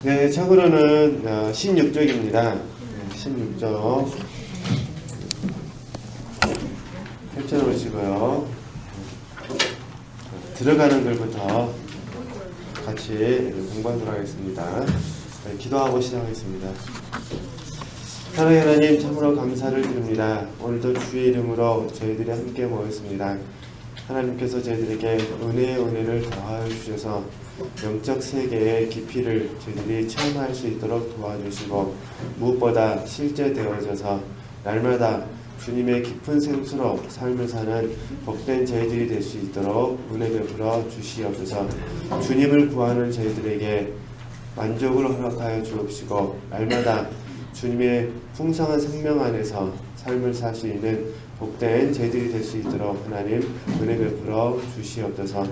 네, 참고로는 16쪽입니다. 16쪽 펼쳐 놓으시고요. 들어가는 글부터 같이 공부하도록 하겠습니다. 네, 기도하고 시작하겠습니다. 사랑의 하나님, 참으로 감사를 드립니다. 오늘도 주의 이름으로 저희들이 함께 모였습니다. 하나님께서 저희들에게 은혜를 더하여 주셔서 영적 세계의 깊이를 저희들이 체험할 수 있도록 도와주시고, 무엇보다 실제 되어져서 날마다 주님의 깊은 생수로 삶을 사는 복된 저희들이 될 수 있도록 은혜 베풀어 주시옵소서. 주님을 구하는 저희들에게 만족을 허락하여 주옵시고, 날마다 주님의 풍성한 생명 안에서 삶을 살 수 있는 복된 저희들이 될 수 있도록 하나님 은혜 베풀어 주시옵소서.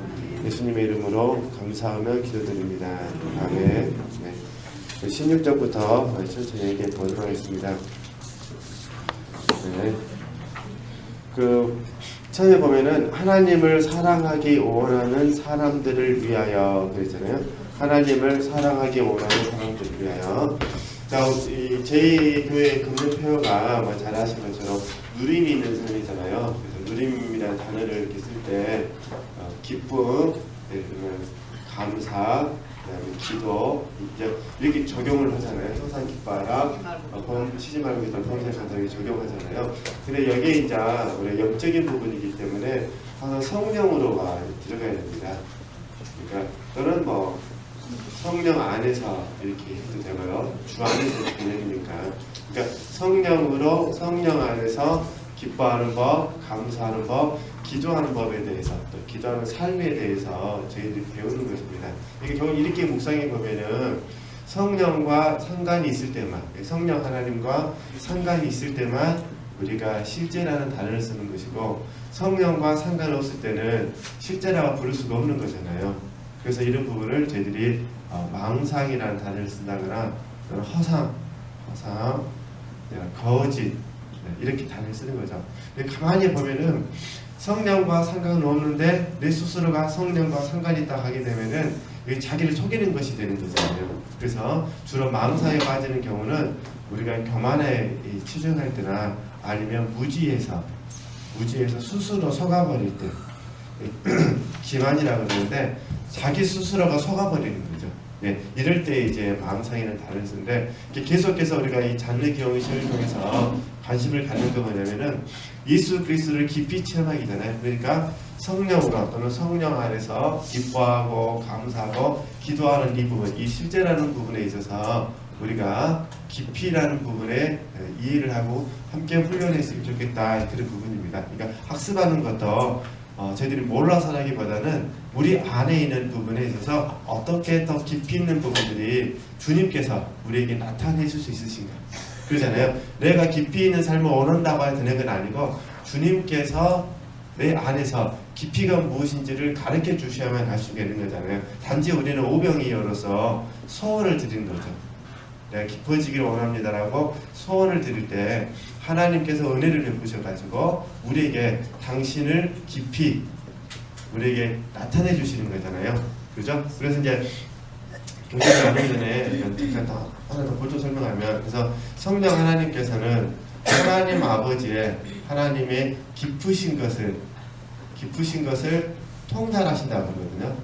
예수님의 이름으로 감사하며 기도드립니다. 아멘. 네. 16절부터 천천히 얘기해 보도록 하겠습니다. 네. 처음에 보면은 하나님을 사랑하기 원하는 사람들을 위하여 그랬잖아요. 하나님을 사랑하기 원하는 사람들을 위하여. 자, 저희 교회 금전표가 잘 아시는 것처럼 누림이 있는 삶이잖아요. 그래서 누림이라는 단어를 이렇게 쓸 때 기쁨, 감사, 그다음에 기도 이렇게 적용을 하잖아요. 항상 기뻐하라, 쉬지 말고 기도를 평생 간절히 적용하잖아요. 근데 여기에 이제 우리 영적인 부분이기 때문에 항상 성령으로가 들어가야 됩니다. 그러니까 또는 성령 안에서 이렇게 해도 되고요. 주 안에서 개념이니까. 그러니까 성령 안에서 기뻐하는 법, 감사하는 법, 기도하는 법에 대해서, 또 기도하는 삶에 대해서 저희들이 배우는 것입니다. 이렇게 묵상해 보면은 성령과 상관이 있을 때만, 성령 하나님과 상관이 있을 때만 우리가 실제라는 단어를 쓰는 것이고, 성령과 상관없을 때는 실제라고 부를 수가 없는 거잖아요. 그래서 이런 부분을 저희들이 망상이라는 단어를 쓴다거나 허상, 거짓 이렇게 단어를 쓰는 거죠. 근데 가만히 보면은 성령과 상관은 없는데 내 스스로가 성령과 상관이 있다 하게 되면은 자기를 속이는 것이 되는 거잖아요. 그래서 주로 망상에 빠지는 경우는 우리가 교만에 치중할 때나 아니면 무지에서 스스로 속아버릴 때 기만이라고 그러는데 자기 스스로가 속아버리는 거죠. 네, 이럴 때 이제 망상이라는 단어를 쓰는데 계속해서 우리가 이 잔느 기용의 시를 통해서 관심을 갖는 게 뭐냐면은 예수 그리스도를 깊이 체험하기 전에, 그러니까 성령으로 또는 성령 안에서 기뻐하고 감사하고 기도하는 이 부분, 이 실제라는 부분에 있어서 우리가 깊이라는 부분에 이해를 하고 함께 훈련했으면 좋겠다, 그런 부분입니다. 그러니까 학습하는 것도 저희들이 몰라서라기보다는 우리 안에 있는 부분에 있어서 어떻게 더 깊이 있는 부분들이 주님께서 우리에게 나타내 줄 수 있으신가, 그러잖아요. 내가 깊이 있는 삶을 원한다고 해야 되는 건 아니고 주님께서 내 안에서 깊이가 무엇인지를 가르쳐 주셔야만 할 수 있는 거잖아요. 단지 우리는 오병이어로서 소원을 드리는 거죠. 내가 깊어지기를 원합니다라고 소원을 드릴 때 하나님께서 은혜를 베푸셔가지고 우리에게 당신을 깊이 우리에게 나타내 주시는 거잖아요. 그죠? 그래서 이제 교제를 하기 전에 하나 더 보충 설명하면, 그래서 성령 하나님께서는 하나님 아버지의 하나님의 깊으신 것을 통달하신다고 그러거든요.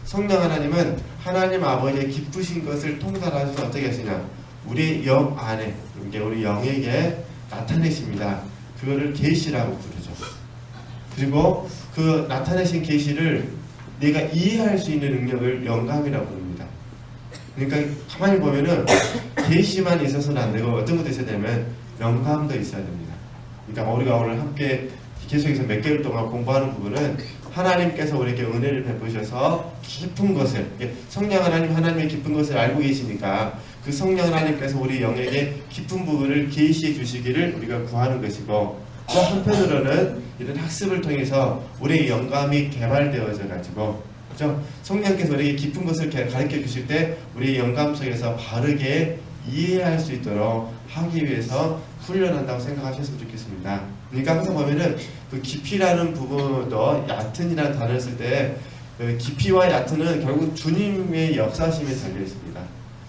성령 하나님은 하나님 아버지의 깊으신 것을 통달하셔서 어떻게 하시냐, 우리 영 안에, 우리 영에게 나타내십니다. 그거를 계시라고 부르죠. 그리고 그 나타내신 계시를 내가 이해할 수 있는 능력을 영감이라고 부릅니다. 그러니까 가만히 보면은 계시만 있어서는 안 되고 어떤 것도 있어야 되면 영감도 있어야 됩니다. 그러니까 우리가 오늘 함께 계속해서 몇 개월 동안 공부하는 부분은 하나님께서 우리에게 은혜를 베푸셔서 깊은 것을, 성령 하나님의 깊은 것을 알고 계시니까 그 성령 하나님께서 우리 영에게 깊은 부분을 계시해 주시기를 우리가 구하는 것이고, 또 한편으로는 이런 학습을 통해서 우리의 영감이 개발되어져 가지고, 그렇죠? 성령께서 우리에게 깊은 것을 가르쳐 주실 때 우리의 영감 속에서 바르게 이해할 수 있도록 하기 위해서 훈련한다고 생각하셨으면 좋겠습니다. 그러니까 항상 보면은 그 깊이라는 부분도 얕은이라는 단어를 쓸 때 깊이와 얕은은 결국 주님의 역사심에 달려 있습니다.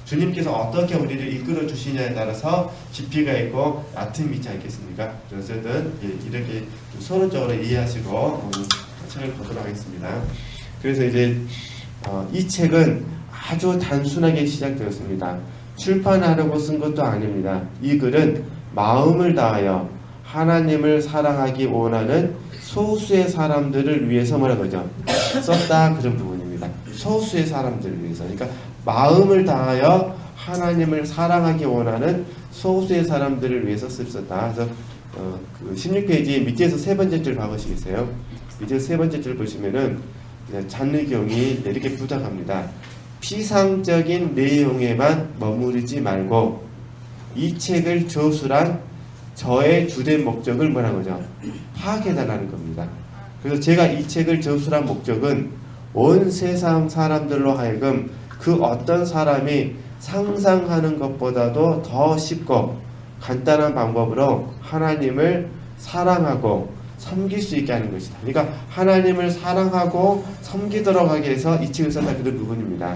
주님께서 어떻게 우리를 이끌어 주시냐에 따라서 깊이가 있고 얕음이 있지 않겠습니까? 어쨌든 이렇게 서로적으로 이해하시고 오늘 책을 보도록 하겠습니다. 그래서 이제 이 책은 아주 단순하게 시작되었습니다. 출판하려고 쓴 것도 아닙니다. 이 글은 마음을 다하여 하나님을 사랑하기 원하는 소수의 사람들을 위해서 뭐라고 하죠? 썼다, 그런 부분입니다. 소수의 사람들을 위해서. 그러니까 마음을 다하여 하나님을 사랑하기 원하는 소수의 사람들을 위해서 썼다. 그래서 그 16페이지 밑에서 세 번째 줄 봐보시겠어요? 밑에서 세 번째 줄 보시면은 잔느경이 이렇게 부탁합니다. 피상적인 내용에만 머무르지 말고 이 책을 저술한 저의 주된 목적을 뭐라고 하죠? 파악해달라는 겁니다. 그래서 제가 이 책을 저술한 목적은 온 세상 사람들로 하여금 그 어떤 사람이 상상하는 것보다도 더 쉽고 간단한 방법으로 하나님을 사랑하고 섬길 수 있게 하는 것이다. 그러니까 하나님을 사랑하고 섬기도록 하기 위해서 이 책을 썼다, 그런 부분입니다.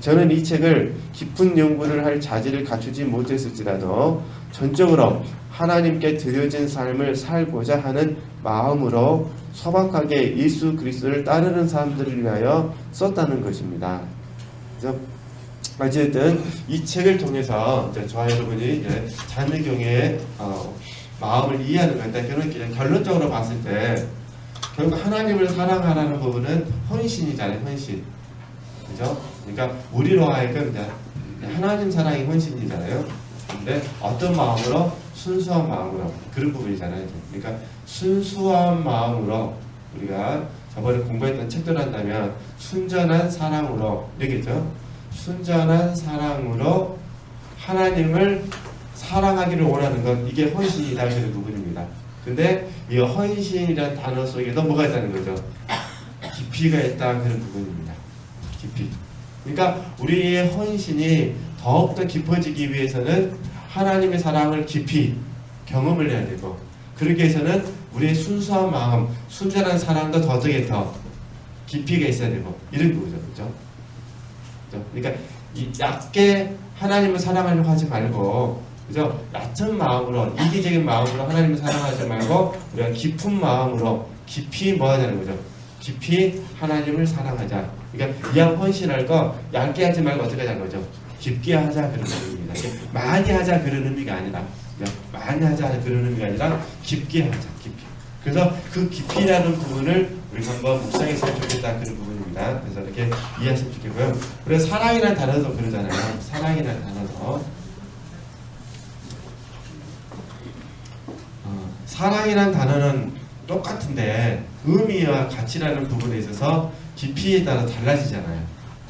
저는 이 책을 깊은 연구를 할 자질을 갖추지 못했을지라도 전적으로 하나님께 드려진 삶을 살고자 하는 마음으로 소박하게 예수 그리스도를 따르는 사람들을 위하여 썼다는 것입니다. 그래서 어쨌든 이 책을 통해서 저와 여러분이 잔느경의 마음을 이해하는 건데, 그런 결론적으로 봤을 때 결국 하나님을 사랑하라는 부분은 헌신이잖아요. 헌신. 그죠? 그러니까 우리로 하여금 하나님 사랑이 헌신이잖아요. 근데 어떤 마음으로? 순수한 마음으로. 그런 부분이잖아요. 그러니까 순수한 마음으로 우리가 저번에 공부했던 책들 한다면 순전한 사랑으로 이렇게죠. 순전한 사랑으로 하나님을 사랑하기를 원하는 것, 이게 헌신이다, 그런 부분입니다. 근데 이 헌신이라는 단어 속에도 뭐가 있다는 거죠? 깊이가 있다, 그런 부분입니다. 깊이. 그러니까 우리의 헌신이 더욱더 깊어지기 위해서는 하나님의 사랑을 깊이 경험을 해야 되고, 그러기 위해서는 우리의 순수한 마음, 순전한 사랑도 더 깊이가 있어야 되고, 이런 거죠. 그렇죠? 그러니까 이 얕게 하나님을 사랑하려고 하지 말고, 그죠? 얕은 마음으로, 이기적인 마음으로 하나님을 사랑하지 말고 우리가 깊은 마음으로 깊이 뭐 하자는 거죠? 깊이 하나님을 사랑하자. 그러니까 이왕 헌신할 거 얇게 하지 말고 어떻게 하자는 거죠? 깊게 하자, 그런 의미입니다. 많이 하자, 그런 의미가 아니라, 많이 하자 그런 의미가 아니라 깊게 하자, 깊이. 그래서 그 깊이라는 부분을 우리가 한번 묵상했으면 좋겠다, 그런 부분입니다. 그래서 이렇게 이해하시면 좋겠고요. 그래서 사랑이라는 단어도 그러잖아요. 사랑이라는 단어도. 사랑이라는 단어는 똑같은데 의미와 가치라는 부분에 있어서 깊이에 따라 달라지잖아요.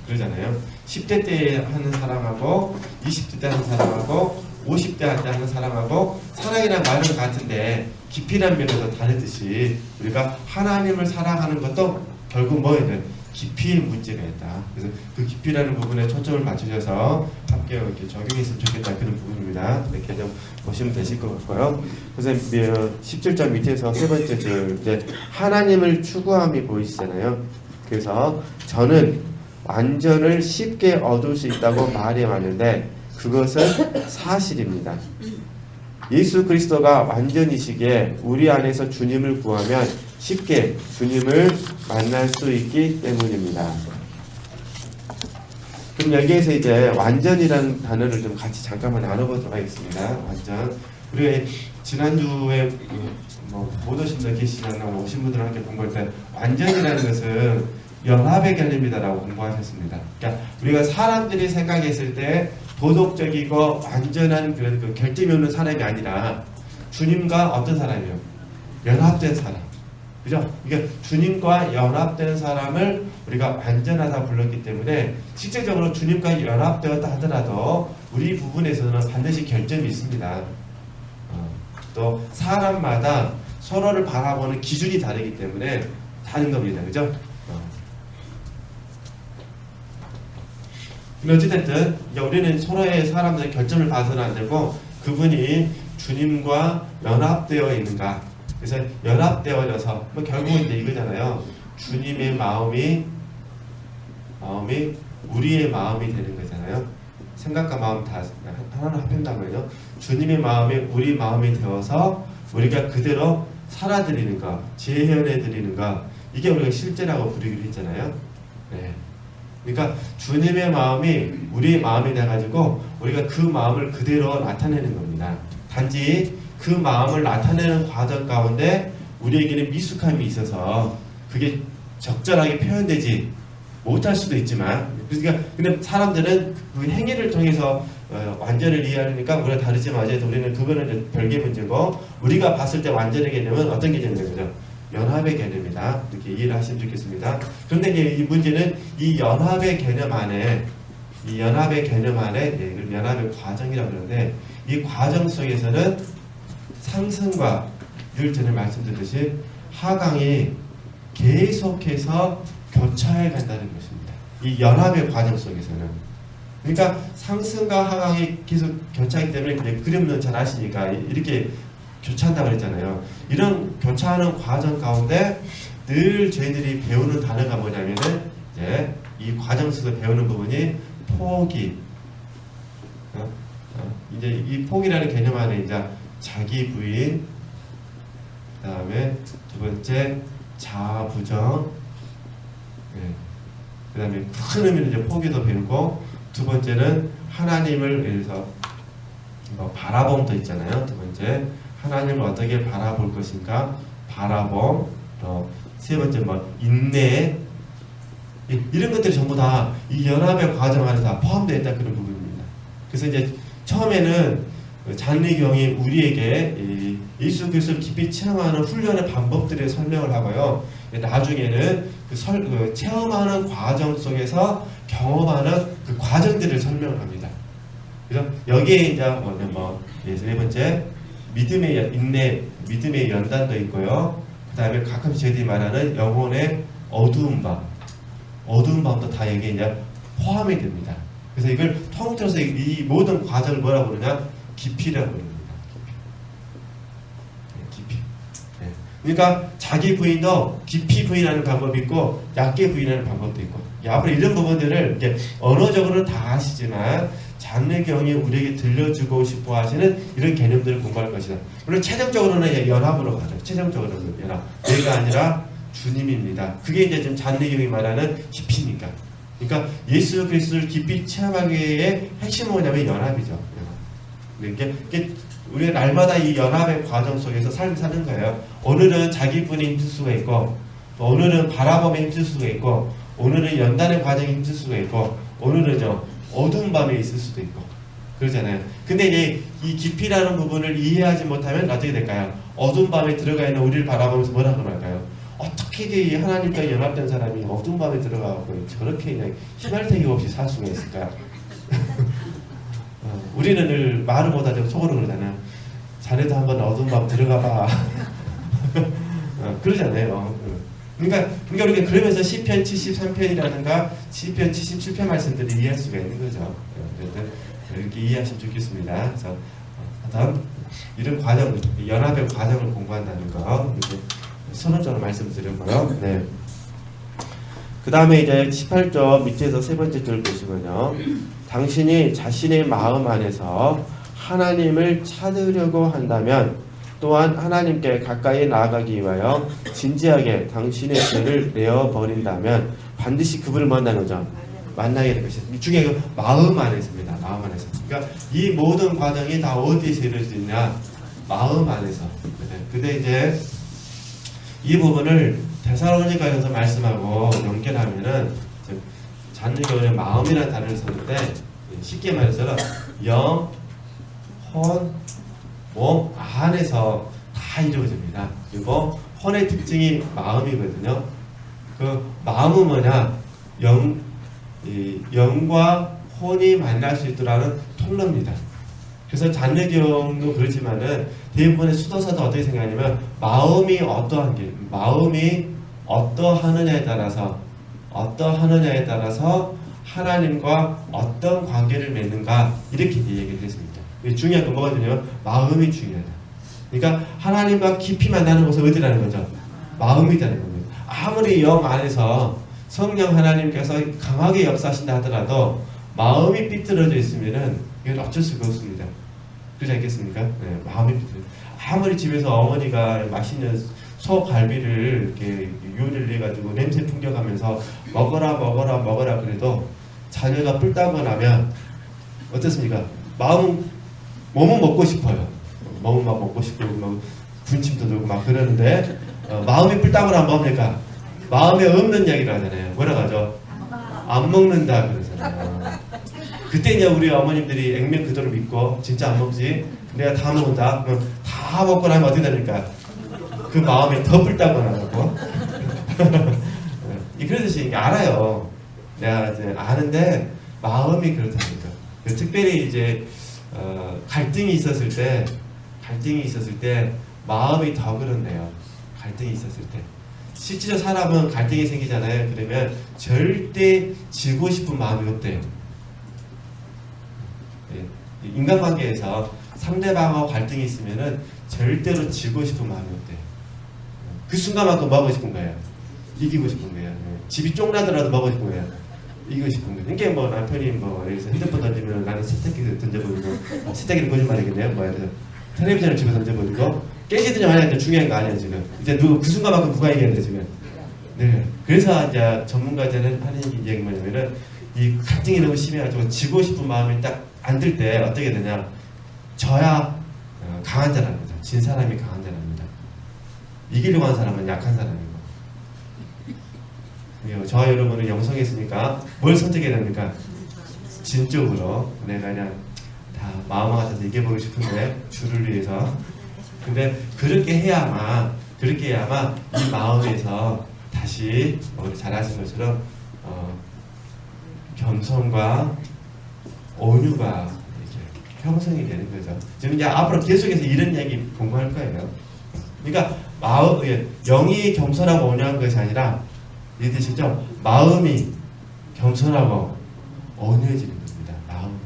그러잖아요. 10대 때 하는 사랑하고 20대 때 하는 사랑하고 50대 때 하는 사랑하고 사랑이라는 말은 같은데 깊이라는 면에서 다르듯이 우리가 하나님을 사랑하는 것도 결국 뭐예요? 깊이의 문제가 있다. 그래서 그 깊이라는 부분에 초점을 맞추셔서 함께 이렇게 적용했으면 좋겠다, 그런 부분입니다. 이렇게 좀 보시면 되실 것 같고요. 그래서 17절 밑에서 세 번째 줄, 이제 하나님을 추구함이 보이시잖아요. 그래서 저는 완전을 쉽게 얻을 수 있다고 말해왔는데 그것은 사실입니다. 예수 그리스도가 완전이시기에 우리 안에서 주님을 구하면 쉽게 주님을 만날 수 있기 때문입니다. 그럼 여기에서 이제 완전이라는 단어를 좀 같이 잠깐만 나눠보도록 하겠습니다. 완전. 우리가 지난주에 못 오신 분 계시잖아요. 오신 분들 함께 공부할 때 완전이라는 것은 연합의 개념이다라고 공부하셨습니다. 그러니까 우리가 사람들이 생각했을 때 도덕적이고 완전한 그런 그 결점이 없는 사람이 아니라 주님과 어떤 사람이요? 연합된 사람. 그죠? 그러니까 주님과 연합된 사람을 우리가 완전하다 불렀기 때문에 실제적으로 주님과 연합되었다 하더라도 우리 부분에서는 반드시 결점이 있습니다. 또 사람마다 서로를 바라보는 기준이 다르기 때문에 다른 겁니다. 그죠? 어찌됐든 우리는 서로의 사람들의 결점을 봐서는 안 되고 그분이 주님과 연합되어 있는가. 그래서 연합되어져서 결국은 이제 이거잖아요. 주님의 마음이 우리의 마음이 되는 거잖아요. 생각과 마음 다 하나로 합한다고요. 주님의 마음이 우리 마음이 되어서 우리가 그대로 살아드리는 것, 재현해드리는 것, 이게 우리가 실제라고 부르기로 했잖아요. 네. 그러니까 주님의 마음이 우리의 마음이 돼가지고 우리가 그 마음을 그대로 나타내는 겁니다. 단지 그 마음을 나타내는 과정 가운데 우리에게는 미숙함이 있어서 그게 적절하게 표현되지 못할 수도 있지만, 그러니까 근데 사람들은 그 행위를 통해서 완전을 이해하니까 우리가 다르지만 어쨌든 우리는 그거는 이제 별개 문제고, 우리가 봤을 때 완전의 개념은 어떤 개념이죠? 그죠? 연합의 개념이다. 이렇게 이해를 하시면 좋겠습니다. 그런데 이제 이 문제는 이 연합의 개념 안에 이걸 연합의 과정이라고 그러는데, 이 과정 속에서는 상승과 늘 전에 말씀드렸듯이 하강이 계속해서 교차해 간다는 것입니다. 이 연합의 과정 속에서는. 그러니까 상승과 하강이 계속 교차하기 때문에 그림은 잘 아시니까 이렇게 교차한다고 그랬잖아요. 이런 교차하는 과정 가운데 늘 저희들이 배우는 단어가 뭐냐면은 이제 이 과정 속에서 배우는 부분이 포기. 이제 이 포기라는 개념 안에 이제 자기 부인, 그 다음에 두 번째 자아 부정, 그 다음에 큰 의미는 이제 포기도 배우고, 두 번째는 하나님을 위해서 바라봄도 있잖아요. 두 번째 하나님을 어떻게 바라볼 것인가 바라봄, 세 번째 인내, 이런 것들이 전부 다 이 연합의 과정 안에 다 포함되어 있다 그런 부분입니다. 그래서 이제 처음에는 장례경이 우리에게 예수 그리스도를 깊이 체험하는 훈련의 방법들을 설명을 하고요. 나중에는 그 체험하는 과정 속에서 경험하는 그 과정들을 설명을 합니다. 그래서 여기에 이제 네 번째 믿음의 인내, 믿음의 연단도 있고요. 그 다음에 가끔씩 저희들이 말하는 영혼의 어두운 밤도 다 여기에 이제 포함이 됩니다. 그래서 이걸 통틀어서 이 모든 과정을 뭐라고 그러냐? 깊이라고 그럽니다. 깊이. 네. 그러니까 자기 부인도 깊이 부인하는 방법이 있고 얕게 부인하는 방법도 있고, 앞으로 이런 부분들을 이제 언어적으로는 다 아시지만 장례경이 우리에게 들려주고 싶어 하시는 이런 개념들을 공부할 것이다. 물론 최종적으로는 연합으로 가죠. 최종적으로는 연합. 내가 아니라 주님입니다. 그게 이제 지금 장례경이 말하는 깊이니까. 그러니까 예수 그리스도를 깊이 체험하기 위해 핵심은 뭐냐면 연합이죠. 연합. 이게 우리가 날마다 이 연합의 과정 속에서 삶을 사는 거예요. 오늘은 자기분이 힘들 수가 있고, 또 오늘은 바라봄에 힘들 수가 있고, 오늘은 연단의 과정에 힘들 수가 있고, 오늘은 어두운 밤에 있을 수도 있고 그러잖아요. 근데 이제 이 깊이라는 부분을 이해하지 못하면 어떻게 될까요? 어두운 밤에 들어가 있는 우리를 바라보면서 뭐라고 할까요? 어떻게 이 하나님과 연합된 사람이 어두운 밤에 들어가고 저렇게 그냥 희말태기 없이 살 수가 있을까? 우리는 늘 말을 못하죠. 속으로 그러잖아요. 자네도 한번 어두운 밤 들어가 봐. 그러잖아요. 그러니까 우리가 그러면서 시편 73편이라든가 시편 77편 말씀들을 이해할 수가 있는 거죠. 이렇게 이해하시면 좋겠습니다. 그래서 다음 이런 과정, 연합의 과정을 공부한다는 거 이렇게 선언적으로 말씀드렸고요. 네. 그 다음에 이제 18절 밑에서 세 번째 줄 보시면요. 당신이 자신의 마음 안에서 하나님을 찾으려고 한다면 또한 하나님께 가까이 나아가기 위하여 진지하게 당신의 죄를 내어버린다면 반드시 그분을 만나는 거죠. 만나게 될 것이다. 중요한 건 마음 안에서입니다. 마음 안에서. 그러니까 이 모든 과정이 다 어디에서 이루어지냐? 마음 안에서. 근데 이제 이 부분을 데살로니가에서 말씀하고 연결하면은 장례경의 마음이라는 단어를 썼는데 쉽게 말해서 영, 혼, 몸 안에서 다 이루어집니다. 그리고 혼의 특징이 마음이거든요. 그 마음은 뭐냐? 영과 혼이 만날 수 있도록하는 통로입니다. 그래서 장례경도 그렇지만은 대부분의 수도사도 어떻게 생각하냐면 마음이 어떠하느냐에 따라서 하나님과 어떤 관계를 맺는가 이렇게 얘기를 했습니다. 중요한 건 뭐거든요? 마음이 중요하다. 그러니까 하나님과 깊이 만나는 것은 어디라는 거죠? 마음이라는 겁니다. 아무리 영 안에서 성령 하나님께서 강하게 역사하신다 하더라도 마음이 삐뚤어져 있으면은 이건 어쩔 수가 없습니다. 그렇지 않겠습니까? 네, 마음이 삐뚤어져. 아무리 집에서 어머니가 맛있는 소갈비를 이렇게 요리를 해가지고 냄새 풍겨가면서 먹어라 그래도 자녀가 뿔따고 나면 어떻습니까? 몸은 먹고 싶어요. 몸은 막 먹고 싶고 막 군침도 돌고 막 그러는데 마음이 뿔따고 나면 뭡니까? 마음에 없는 이야기를 하잖아요. 뭐라고 하죠? 안 먹는다 그러잖아요. 그때 이제 우리 어머님들이 액면 그대로 믿고 진짜 안 먹지? 내가 다 먹는다? 그럼 다 먹고 나면 어떻게 됩니까? 그 마음에 더 뿔따고 나고 그러듯이 알아요. 내가 이제 아는데 마음이 그렇다니까. 특별히 이제 갈등이 있었을 때 마음이 더 그렇네요. 갈등이 있었을 때 실제로 사람은 갈등이 생기잖아요. 그러면 절대 지고 싶은 마음이 없대요. 인간관계에서 상대방하고 갈등이 있으면은 절대로 지고 싶은 마음이 없대요. 그 순간만큼 뭐 하고 싶은 거예요? 이기고 싶은 거예요. 집이 쫑나더라도 먹고 싶은 거예요. 이기고 싶은 거예요. 그러니까 뭐 남편이 뭐 여기서 핸드폰 던지면 나는 세탁기를 던져버리고 세탁기는 거짓말이겠네요. 뭐 그래서 텔레비전을 집어 던져버리고 깨지든지 말이야 중요한 거 아니에요 지금. 이제 그 순간만큼 누가 이겼는데 지금. 네. 그래서 이제 전문가들은 하는 얘기 뭐냐면은 이 갈등이 너무 심해가지고 지고 싶은 마음이 딱 안 들 때 어떻게 되냐? 져야 강한 자랍니다. 진 사람이 강한 자랍니다. 이기려고 하는 사람은 약한 사람이고. 저와 여러분은 영성했으니까 뭘 선택해야 됩니까? 진쪽으로 내가 그냥 다 마음 같아서 이겨보고 싶은데 주를 위해서. 근데 그렇게 해야만 이 마음에서 다시 우리 잘 아신 것처럼 겸손과 온유가 이렇게 형성이 되는 거죠. 지금 이제 앞으로 계속해서 이런 얘기 공부할 거예요. 그러니까 영이 겸손하고 온유한 것이 아니라 이해되시죠? 마음이 겸손하고 온유해지는 겁니다. 마음.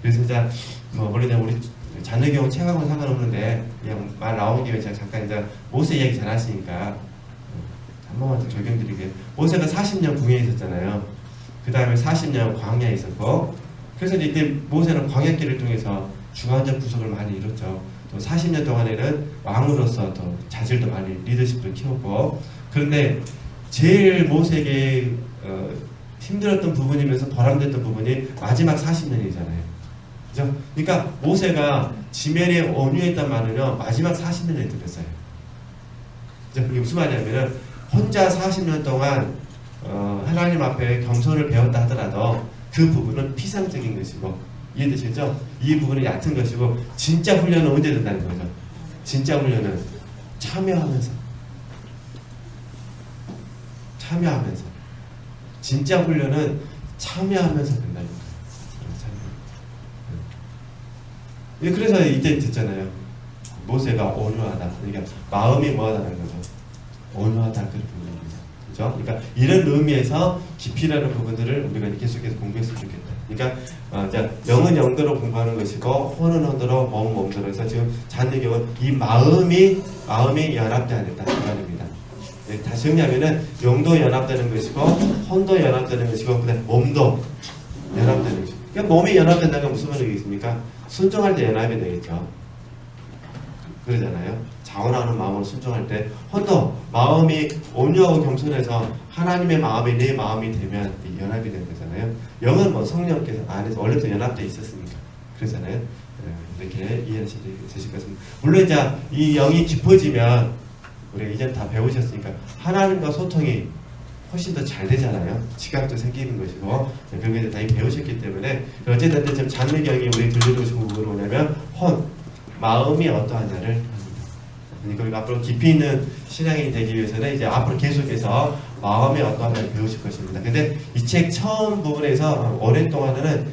그래서 이제 원래 우리 자녀교육 책하고는 상관없는데 그냥 말 나온 김에 제가 잠깐 이제 모세 이야기 잘 하시니까 한 번만 더 적용드리게. 모세가 40년 궁에 있었잖아요. 그 다음에 40년 광야에 있었고, 그래서 이때 모세는 광야길을 통해서 중앙적 구속을 많이 이뤘죠. 또 40년 동안에는 왕으로서 또 자질도 많이 리더십도 키웠고, 그런데 제일 모세에게 힘들었던 부분이면서 보람됐던 부분이 마지막 40년이잖아요. 그죠? 그러니까 모세가 지면에 온유했단 말은요, 마지막 40년에 들었어요. 이게 무슨 말이냐면은 혼자 40년 동안 하나님 앞에 겸손을 배웠다 하더라도 그 부분은 피상적인 것이고, 이해되시죠? 이 부분은 얕은 것이고, 진짜 훈련은 언제 된다는 거죠? 진짜 훈련은 참여하면서 진짜 훈련은 참여하면서 된다는 거예요. 그래서 이때 듣잖아요. 모세가 온유하다. 그러니까 마음이 뭐하다는 거죠? 온유하다 그런 부분입니다. 그렇죠? 그러니까 이런 의미에서 깊이라는 부분들을 우리가 계속해서 공부했으면 좋겠다. 그러니까 영은 영대로 공부하는 것이고 혼은 혼대로 몸은 몸대로 해서 지금 자녀교육은 이 마음이 연합돼야 된다 이 말입니다. 네, 다시 정리하면은 영도 연합되는 것이고 혼도 연합되는 것이고 그다음 몸도 연합되는 것이고. 그러니까 몸이 연합된다는 건 무슨 말이겠습니까? 순종할 때 연합이 되겠죠. 그러잖아요. 자원하는 마음으로 순종할 때 혼도 마음이 온유하고 겸손해서 하나님의 마음이 내 마음이 되면 연합이 되는 거잖아요. 영은 뭐 성령께서 안에서 원래부터 연합되어 있었으니까 그러잖아요. 이렇게 이해하실 것 같습니다. 물론 이제 이 영이 깊어지면 우리가 이전 다 배우셨으니까 하나님과 소통이 훨씬 더 잘 되잖아요. 지각도 생기는 것이고 그런 게 다 배우셨기 때문에 어쨌든 지금 잔느경이 우리 들려주고 싶은 부분은 뭐냐면 마음이 어떠하냐를 그리고 앞으로 깊이 있는 신앙인이 되기 위해서는 이제 앞으로 계속해서 마음이 어떠하냐를 배우실 것입니다. 근데 이 책 처음 부분에서 오랫동안은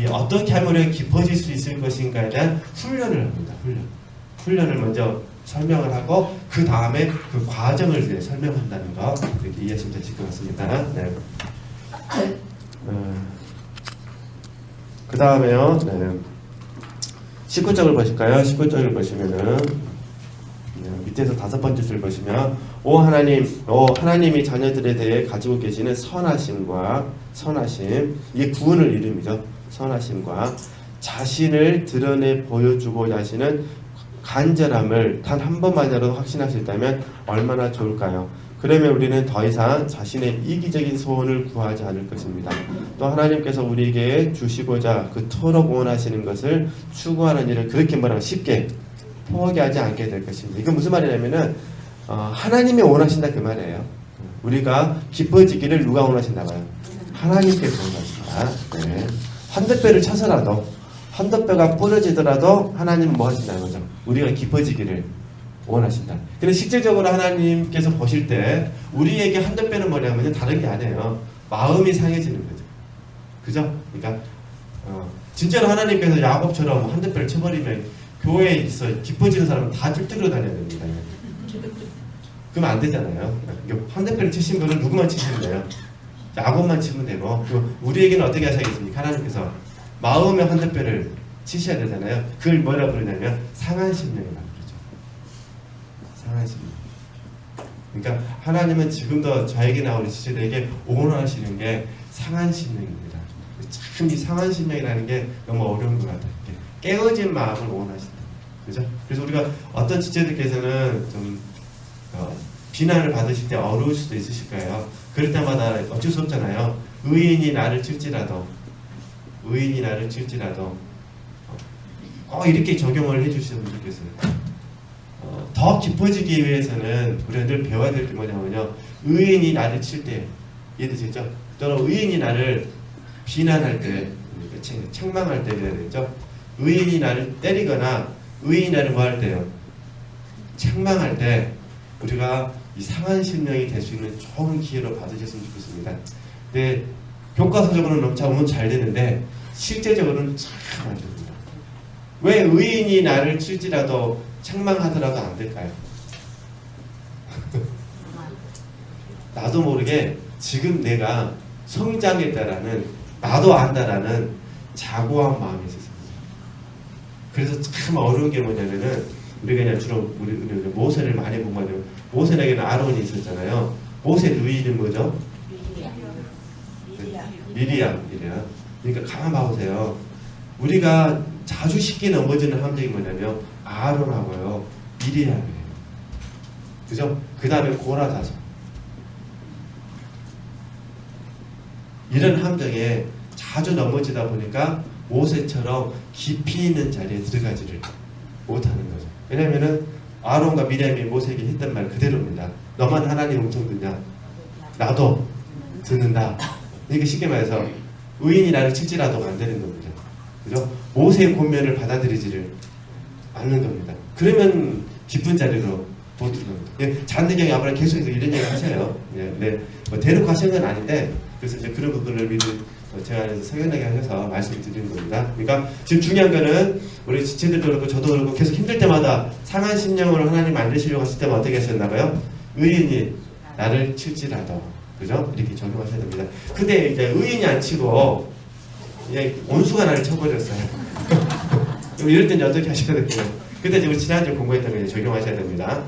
어떻게 하면 우리가 깊어질 수 있을 것인가에 대한 훈련을 합니다. 훈련을 먼저 설명을 하고 그 다음에 그 과정을 이제 설명한다는 거 이렇게 이해하시면 되실 것 같습니다. 네. 그 다음에요. 네. 19쪽을 보실까요? 19쪽을 보시면은 밑에서 5번째 줄 보시면 오 하나님이 자녀들에 대해 가지고 계시는 선하심과 선하심, 이게 구원을 이름이죠. 선하심과 자신을 드러내 보여주고자 하시는 간절함을 단 한 번만이라도 확신할 수 있다면 얼마나 좋을까요? 그러면 우리는 더 이상 자신의 이기적인 소원을 구하지 않을 것입니다. 또 하나님께서 우리에게 주시고자 그토록 원하시는 것을 추구하는 일을 그렇게 쉽게 포기하지 않게 될 것입니다. 이건 무슨 말이냐면은 하나님이 원하신다 그 말이에요. 우리가 기뻐지기를 누가 원하신다 봐요? 하나님께서 원하신다. 네. 한뼘뼈를 쳐서라도 한뼘뼈가 부러지더라도 하나님은 뭐 하신다는 거죠? 우리가 기뻐지기를 원하신다. 근데 실제적으로 하나님께서 보실 때 우리에게 한뼘뼈는 뭐냐면 다른 게 아니에요. 마음이 상해지는 거죠. 그죠? 그러니까 진짜로 하나님께서 야곱처럼 한뼘뼈를 쳐버리면 교회에 있어 기뻐지는 사람은 다 쫄쫄러 다녀야 됩니다. 그러면 안 되잖아요. 한뼘뼈를 치신 분은 누구만 치시면 돼요? 야곱만 치면 되고, 우리에게는 어떻게 하셔야겠습니까? 하나님께서 마음의 한뼘뼈를 치셔야 되잖아요. 그걸 뭐라 부르냐면 상한 심령이라고 그러죠. 상한 심령. 그러니까 하나님은 지금도 저에게나 우리 지체들에게 원하시는 게 상한 심령입니다. 참 이 상한 심령이라는 게 너무 어려운 것 같아요. 깨어진 마음을 원하신다. 그죠? 그래서 우리가 어떤 지체들께서는 좀 비난을 받으실 때 어려울 수도 있으실 거예요. 그럴 때마다 어쩔 수 없잖아요. 의인이 나를 칠지라도 이렇게 적용을 해주시면 좋겠어요. 더 깊어지기 위해서는 우리가 늘 배워야 될 게 뭐냐면요. 의인이 나를 칠 때, 이해되시죠? 또는 의인이 나를 비난할 때, 책망할 때 그래야 되죠. 의인이 나를 때리거나 의인이 나를 뭐 할 때요? 책망할 때 우리가 이 상한 심령이 될 수 있는 좋은 기회로 받으셨으면 좋겠습니다. 근데 교과서적으로는 너무 잘 되는데 실제적으로는 참 안 됩니다. 왜 의인이 나를 칠지라도 책망하더라도 안 될까요? 나도 모르게 지금 내가 성장했다라는, 나도 안다라는 자고한 마음이 있었습니다. 그래서 참 어려운 게 뭐냐면은 우리가 그냥 주로 우리 모세를 많이 보면 모세에게는 아론이 있었잖아요. 모세 누이는 뭐죠? 미리암. 그러니까 가만 봐보세요. 우리가 자주 쉽게 넘어지는 함정이 뭐냐면 아론하고요 미리암이에요. 그죠? 그 다음에 고라자손. 이런 함정에 자주 넘어지다 보니까 모세처럼 깊이 있는 자리에 들어가지를 못하는 거죠. 왜냐면은 아론과 미리암이 모세에게 했던 말 그대로입니다. 너만 하나님 음성 듣냐? 나도 듣는다. 이게 쉽게 말해서 의인이 나를 칠지라도 안 되는 겁니다. 그죠? 모세의 권면을 받아들이지를 않는 겁니다. 그러면 깊은 자리로 못 들어갑니다. 잔대경이 아무래도 계속해서 이런 얘기 하세요. 뭐 대놓고 하시는 건 아닌데, 그래서 이제 그런 부분을 미리 제가 안에서 생각나게 하셔서 말씀을 드리는 겁니다. 그러니까 지금 중요한 거는 우리 지체들도 그렇고 저도 그렇고 계속 힘들 때마다 상한 심령으로 하나님 만드시려고 하실 때만 어떻게 하셨나봐요? 의인이 나를 칠지라도, 그죠? 이렇게 적용하셔야 됩니다. 근데 이제 의인이 안 치고 원수가 나를 쳐버렸어요. 이럴 때는 어떻게 하셔야 될까요? 그때 지금 지난주에 공부했던 거 적용하셔야 됩니다.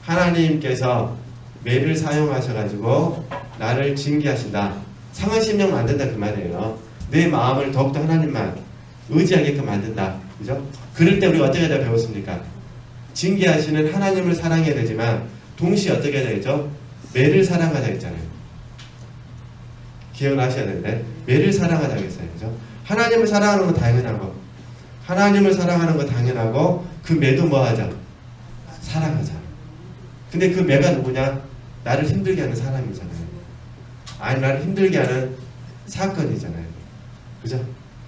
하나님께서 매를 사용하셔가지고 나를 징계하신다. 상한 심령 만든다 그 말이에요. 내 마음을 더욱더 하나님만 의지하게끔 만든다. 그죠? 그럴 때 우리가 어떻게 하자 배웠습니까? 징계하시는 하나님을 사랑해야 되지만 동시에 어떻게 해야 되겠죠? 매를 사랑하자 했잖아요. 기억나셔야 되는데 매를 사랑하자 했어요. 그죠? 하나님을 사랑하는 건 당연하고 하나님을 사랑하는 건 당연하고 그 매도 뭐 하자? 사랑하자. 근데 그 매가 누구냐? 나를 힘들게 하는 사람이잖아요. 아니 나를 힘들게 하는 사건이잖아요. 그죠?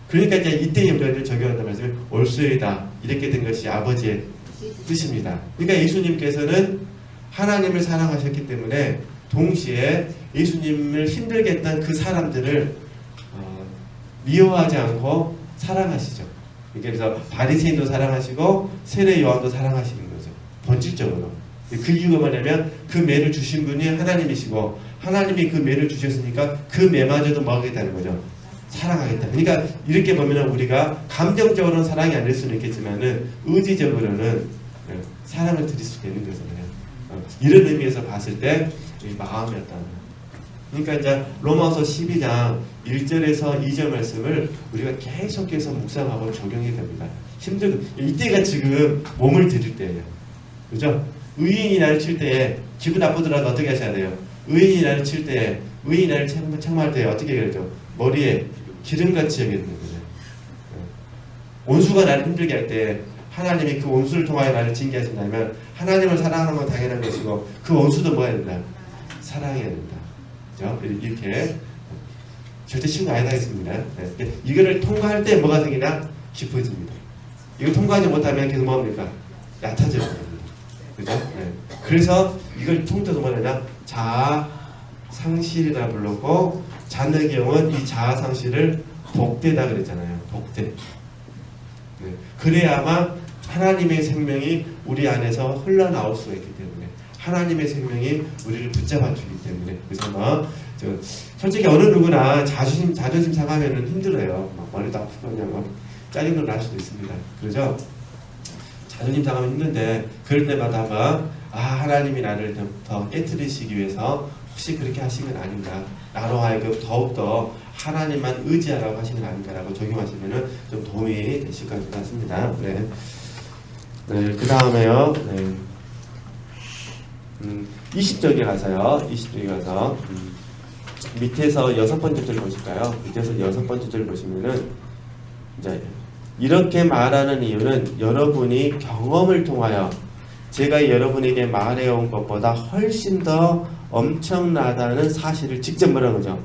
그러니까 이제 이때 우리가 적용한다는 말씀이 올수이다. 이렇게 된 것이 아버지의 뜻입니다. 그러니까 예수님께서는 하나님을 사랑하셨기 때문에 동시에 예수님을 힘들게 했던 그 사람들을 미워하지 않고 사랑하시죠. 그래서 바리새인도 사랑하시고 세례 요한도 사랑하시는 거죠. 본질적으로. 그 이유가 뭐냐면 그 매를 주신 분이 하나님이시고 하나님이 그 매를 주셨으니까 그 매마저도 뭐 하겠다는 거죠? 사랑하겠다. 그러니까 이렇게 보면 우리가 감정적으로는 사랑이 안 될 수는 있겠지만은 의지적으로는 사랑을 드릴 수가 있는 거잖아요. 이런 의미에서 봤을 때 이 마음이었다는 그러니까 이제 로마서 12장 1절에서 2절 말씀을 우리가 계속해서 묵상하고 적용해야 됩니다. 이때가 지금 몸을 들일 때예요. 그죠? 의인이 나를 칠 때에 기분 나쁘더라도 어떻게 하셔야 돼요? 의인이 나를 칠 때에, 의인이 나를 책망할 때에 어떻게 해야 되죠? 머리에 기름같이 여기야 되는 거죠. 온수가 나를 힘들게 할 때 하나님이 그 온수를 통하여 나를 징계하신다면 하나님을 사랑하는 건 당연한 것이고 그 온수도 뭐 해야 된다? 사랑해야 된다. 그죠? 이렇게 절대 쉬운 거 아니다 했습니다. 네. 이거를 통과할 때 뭐가 생기나? 깊어집니다. 이거 통과하지 못하면 계속 뭐합니까? 얕아져요. 그죠? 네. 그래서 이걸 통틀어서 뭐냐면 자아상실이라 불렀고 잔느경은 이 자아상실을 복되다 그랬잖아요. 복되. 네. 그래야만 하나님의 생명이 우리 안에서 흘러나올 수가 있기 때문에 하나님의 생명이 우리를 붙잡아 주기 때문에 그래서 뭐 솔직히 어느 누구나 자존심 상하면은 힘들어요. 막 머리도 아프고 그냥 막 짜증도 날 수도 있습니다. 그러죠? 자존심 상하면 힘든데 그럴 때마다 막 하나님이 나를 더 깨트리시기 위해서 혹시 그렇게 하신 건 아닌가, 나로 하여금 더욱더 하나님만 의지하라고 하신 건 아닌가라고 적용하시면은 좀 도움이 되실 것 같습니다. 네. 네, 그 다음에요. 네. 20쪽에 가서요. 20쪽에 가서 밑에서 6번째 줄 보실까요? 밑에서 6번째 줄 보시면은 이제 이렇게 말하는 이유는 여러분이 경험을 통하여 제가 여러분에게 말해온 것보다 훨씬 더 엄청나다는 사실을 직접 뭐라는 거죠?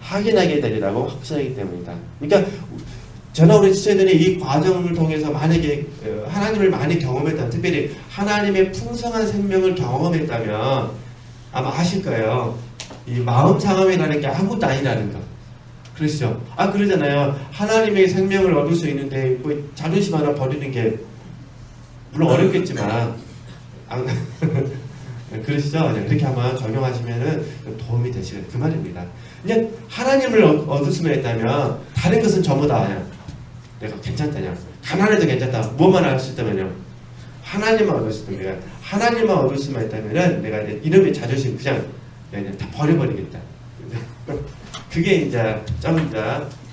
확인하게 되리라고 확신하기 때문이다. 그러니까 저나 우리 지체들이 이 과정을 통해서 만약에 하나님을 많이 경험했다면, 특별히 하나님의 풍성한 생명을 경험했다면 아마 아실 거예요. 이 마음 상함이라는 게 아무것도 아니라는 거. 그러시죠? 그러잖아요. 하나님의 생명을 얻을 수 있는데 뭐 자존심 하나 버리는 게 물론 어렵겠지만 그러시죠? 그렇게 한번 적용하시면은 도움이 되시겠 그 말입니다. 그냥 하나님을 얻을 수만 있다면 다른 것은 전부 다 내가 괜찮다냐, 가난해도 괜찮다, 뭐만 할 수 있다면요, 하나님만 얻을 수 있다면, 하나님만 얻을 수만 있다면은 내가 이제 이놈의 자존심 그냥 다 버려버리겠다. 그게 이제 좀 이제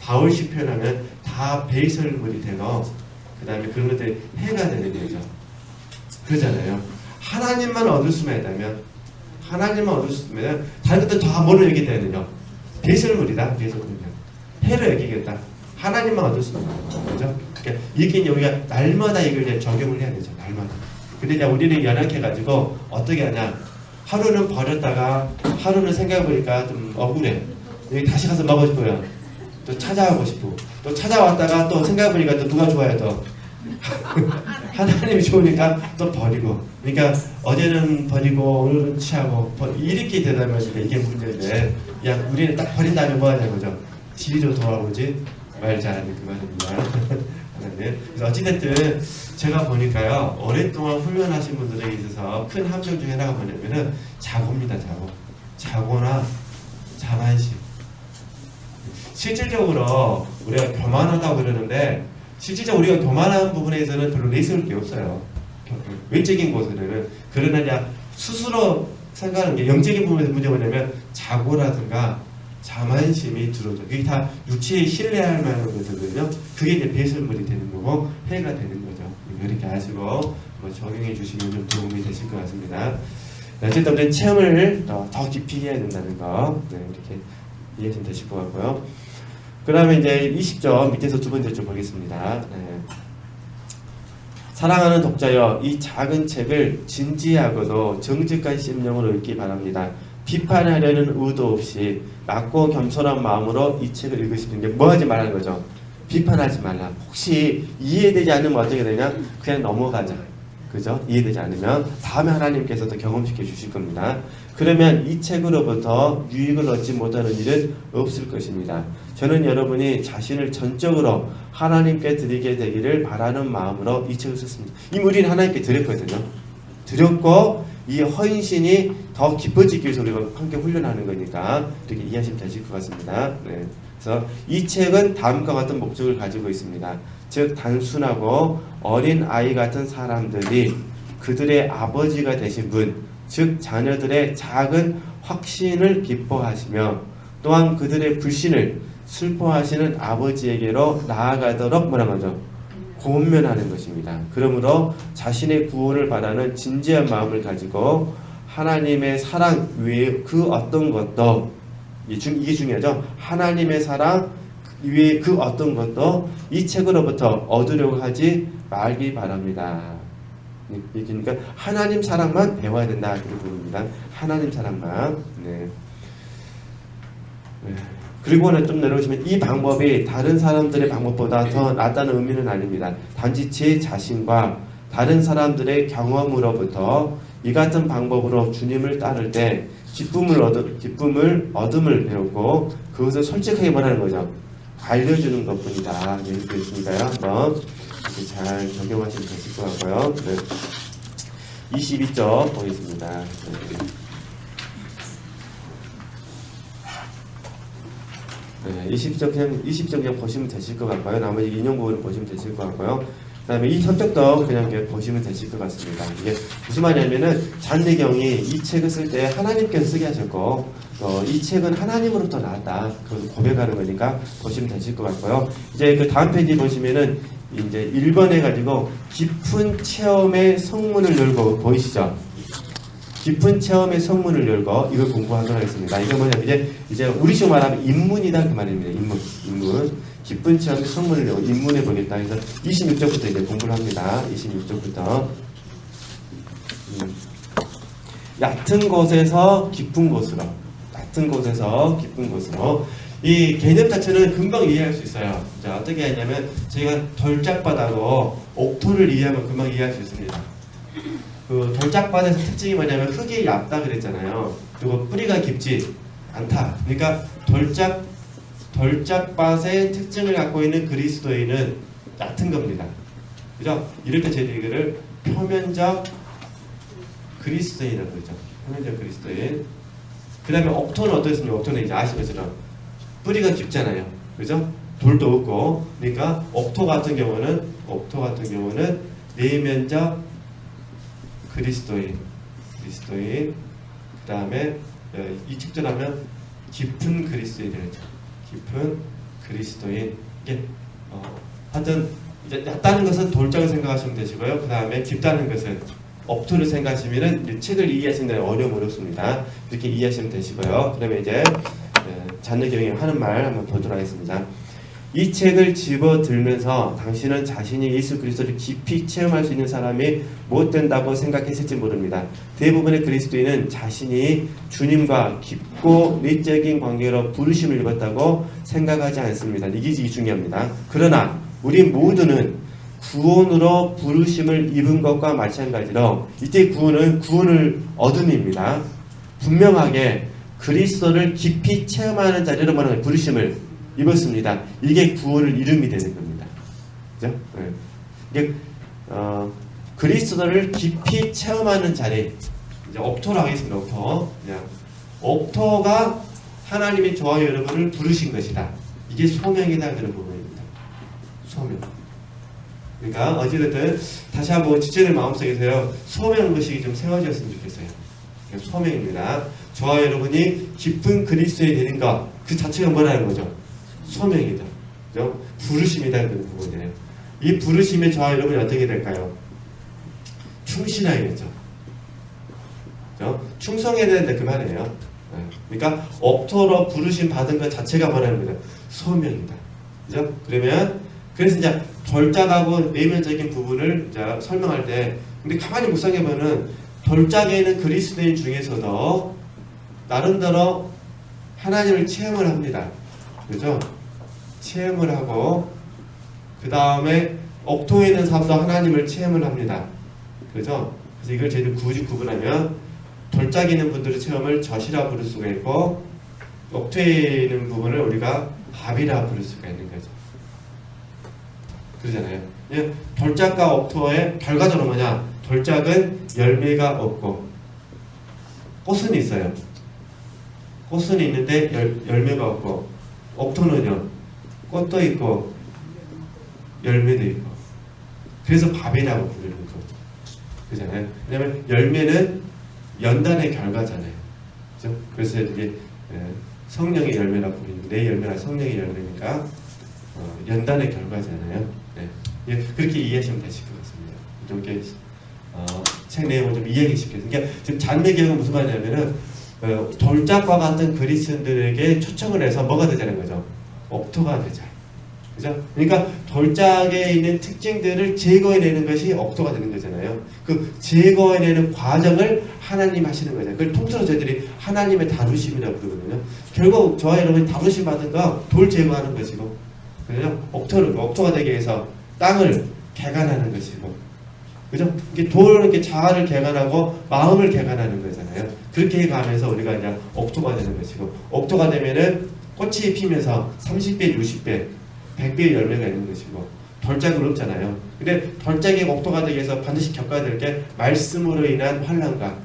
바울식 표현하면 다 배설물이 되고 그 다음에 그런 것들이 해가 되는 거죠. 그러잖아요. 하나님만 얻을 수만 있다면, 하나님만 얻을 수 있으면 다른 것들 다 뭐로 여기게 되느냐? 배설물이다. 배설물이다. 해로 여기겠다. 하나님만 얻을 수 있는 거죠. 그죠? 그러니까 이게 이제 우리가 날마다 이걸 이제 적용을 해야 되죠. 날마다. 근데 이제 우리는 연약해가지고 어떻게 하냐? 하루는 버렸다가 하루는 생각해보니까 좀 억울해. 여기 다시 가서 먹고 싶어요. 또 찾아가고 싶고, 또 찾아왔다가 또 생각해보니까 또 누가 좋아요? 또 하나님이 좋으니까 또 버리고. 그러니까 어제는 버리고 오늘은 취하고 이렇게 되다 보니까 이게 문제인데, 야 우리는 딱 버린 다음에 뭐 하냐 거죠? 지리로 돌아오지 말자는 그 말입니다. 그래서 어찌됐든 제가 보니까요, 오랫동안 훈련하신 분들에게 있어서 큰 함정 중에 하나가 뭐냐면은 자고입니다. 자고나 자만심. 실질적으로 우리가 교만하다고 그러는데 실질적으로 우리가 교만한 부분에서는 별로 내세울 게 없어요. 외적인 곳에는. 그러나 이제 스스로 생각하는 게 영적인 부분에서 문제가 뭐냐면 자고라든가 자만심이 들어오죠. 그게 다 유치에 신뢰할 만한 것들거든요. 그게 이제 배설물이 되는 거고 해가 되는 거죠. 이렇게 아시고 뭐 적용해 주시면 좀 도움이 되실 것 같습니다. 어쨌든 우리 체험을 더 깊이 해야 된다는 거, 이렇게 이해좀 되실 것 같고요. 그 다음에 이제 20점 밑에서 두 번째 좀 보겠습니다. 사랑하는 독자여, 이 작은 책을 진지하고도 정직한 심령으로 읽기 바랍니다. 비판하려는 의도 없이 낮고 겸손한 마음으로 이 책을 읽으시는 게 뭐 하지 말라는 거죠? 비판하지 말라. 혹시 이해되지 않으면 어떻게 되냐? 그냥 넘어가자. 그죠? 이해되지 않으면 다음에 하나님께서도 경험시켜 주실 겁니다. 그러면 이 책으로부터 유익을 얻지 못하는 일은 없을 것입니다. 저는 여러분이 자신을 전적으로 하나님께 드리게 되기를 바라는 마음으로 이 책을 썼습니다. 이미 우리는 하나님께 드렸거든요. 드렸고 이 헌신이 더 깊어지기 위해서 우리가 함께 훈련하는 거니까 이렇게 이해하시면 되실 것 같습니다. 그래서 이 책은 다음과 같은 목적을 가지고 있습니다. 즉 단순하고 어린 아이 같은 사람들이 그들의 아버지가 되신 분, 즉 자녀들의 작은 확신을 기뻐하시며 또한 그들의 불신을 슬퍼하시는 아버지에게로 나아가도록 뭐라 하죠? 권면하는 것입니다. 그러므로 자신의 구원을 바라는 진지한 마음을 가지고 하나님의 사랑 외에 그 어떤 것도 이게 중요하죠. 하나님의 사랑 위에 그 어떤 것도 이 책으로부터 얻으려고 하지 말기 바랍니다. 그러니까 하나님 사랑만 배워야 된다 그런 부분입니다. 하나님 사랑만. 네. 그리고는 좀 내려오시면 이 방법이 다른 사람들의 방법보다 더 낫다는 의미는 아닙니다. 단지 제 자신과 다른 사람들의 경험으로부터 이 같은 방법으로 주님을 따를 때 기쁨을 얻음을 배우고 그것을 솔직하게 말하는 거죠. 알려주는 것뿐이다. 이렇게 있으니까요. 한번 이렇게 잘 적용하시면 되실 것 같고요. 네. 22쪽 보겠습니다. 네, 20쪽 그냥 보시면 되실 것 같고요. 나머지 인용 부분을 보시면 되실 것 같고요. 그 다음에 이 선택도 그냥 보시면 되실 것 같습니다. 이게 무슨 말이냐면은 잔내경이 이 책을 쓸 때 하나님께서 쓰게 하셨고 이 책은 하나님으로부터 나왔다. 그걸 고백하는 거니까 보시면 되실 것 같고요. 이제 그 다음 페이지 보시면은 이제 1번 해가지고 깊은 체험의 성문을 열고 보이시죠? 깊은 체험의 성문을 열고 이걸 공부하도록 하겠습니다. 이게 뭐냐면 이제 우리식으로 말하면 입문이다 그 말입니다. 입문. 깊은 체험의 성문을 열고 입문해 보겠다. 그래서 26쪽부터 이제 공부를 합니다. 26쪽부터. 얕은 곳에서 깊은 곳으로. 얕은 곳에서 깊은 곳으로. 이 개념 자체는 금방 이해할 수 있어요. 자, 어떻게 하냐면 저희가 돌짝바다고 옥토를 이해하면 금방 이해할 수 있습니다. 그 돌짝밭에서 특징이 뭐냐면 흙이 얇다 그랬잖아요. 그리고 뿌리가 깊지 않다. 그러니까 돌짝밭의 특징을 갖고 있는 그리스도인은 얕은 겁니다. 그죠? 이럴 때 저희들이 이거를 표면적 그리스도인이라고 그러죠. 표면적 그리스도인. 그 다음에 옥토는 어떻습니까? 옥토는 이제 아시는 것처럼 뿌리가 깊잖아요. 그죠? 돌도 없고. 그러니까 옥토 같은 경우는 내면적 그리스도인. 그 다음에 이 책들 하면 깊은 그리스도인이죠. 깊은 그리스도인. 이게 하여튼 이제 얕다는 것은 돌짝을 생각하시면 되시고요. 그 다음에 깊다는 것은 옥토를 생각하시면은 이 책을 이해하시는 데 어렵습니다. 이렇게 이해하시면 되시고요. 그러면 이제 잔내경이 하는 말 한번 보도록 하겠습니다. 이 책을 집어들면서 당신은 자신이 예수 그리스도를 깊이 체험할 수 있는 사람이 못 된다고 생각했을지 모릅니다. 대부분의 그리스도인은 자신이 주님과 깊고 내적인 관계로 부르심을 입었다고 생각하지 않습니다. 이게 중요합니다. 그러나 우리 모두는 구원으로 부르심을 입은 것과 마찬가지로 이때 구원을 얻음입니다. 분명하게 그리스도를 깊이 체험하는 자리로 말하는 부르심을 입었습니다. 이게 구원을 이름이 되는 겁니다. 그죠? 네. 이게 그리스도를 깊이 체험하는 자리. 이제 옥토로 하겠습니다. 옥토. 그냥 옥토가 하나님이 저와 여러분을 부르신 것이다. 이게 소명이다 그런 부분입니다. 소명. 그러니까 어찌됐든 다시 한번 지체들 마음속에서요 소명 의식이 좀 세워졌으면 좋겠어요. 소명입니다. 저와 여러분이 깊은 그리스도에 되는 것 그 자체가 뭐라는 거죠? 소명이다. 그죠? 부르심이다. 그런 부분이에요. 이 부르심에 저와 여러분이 어떻게 될까요? 충실하겠죠. 그죠? 충성해야 된다. 그 말이에요. 그러니까 옥토로 부르심 받은 것 자체가 뭐라는 거죠? 소명이다. 그죠? 그래서 이제 돌짝하고 내면적인 부분을 이제 설명할 때, 근데 가만히 묵상해보면은 돌짝에는 그리스도인 중에서도 나름대로 하나님을 체험을 합니다. 그죠? 체험을 하고 그 다음에 옥토에 있는 사람도 하나님을 체험을 합니다. 그죠? 그래서 이걸 저희들 굳이 구분하면 돌짝에 있는 분들의 체험을 젖이라 부를 수가 있고 옥토에 있는 부분을 우리가 밥이라 부를 수가 있는 거죠. 그러잖아요. 돌짝과 옥토의 결과적으로 뭐냐? 돌짝은 열매가 없고 꽃은 있어요. 꽃은 있는데 열매가 없고 옥토는요 꽃도 있고 열매도 있고 그래서 밥이라고 부르는 거죠. 그렇잖아요. 왜냐하면 열매는 연단의 결과잖아요. 그죠? 그래서 이게 성령의 열매라고 부르는 내 열매가 성령의 열매니까 연단의 결과잖아요. 네. 예, 그렇게 이해하시면 되실 것 같습니다. 좀 이렇게 책 내용을 좀 이해하기 쉽게. 그러니까 지금 잔매경은 무슨 말이냐면은 돌짝과 같은 그리스도인들에게 초청을 해서 뭐가 되자는 거죠? 옥토가 되자. 그죠? 그러니까 돌짝에 있는 특징들을 제거해내는 것이 옥토가 되는 거잖아요. 그 제거해내는 과정을 하나님 하시는 거죠. 그걸 통틀어 저희들이 하나님의 다루심이라고 부르거든요. 결국 저와 여러분이 다루심 받은 거 돌 제거하는 것이고, 그죠? 옥토가 되기 위해서 땅을 개간하는 것이고, 그죠? 이게 돌은 이렇게 자아를 개간하고 마음을 개간하는 거잖아요. 그렇게 해가면서 우리가 이제 옥토가 되는 것이고, 옥토가 되면은 꽃이 피면서 30배, 60배, 100배의 열매가 있는 것이고, 돌짝은 없잖아요. 근데 돌짝이 옥토가 되기 위해서 반드시 겪어야 될 게 말씀으로 인한 환난과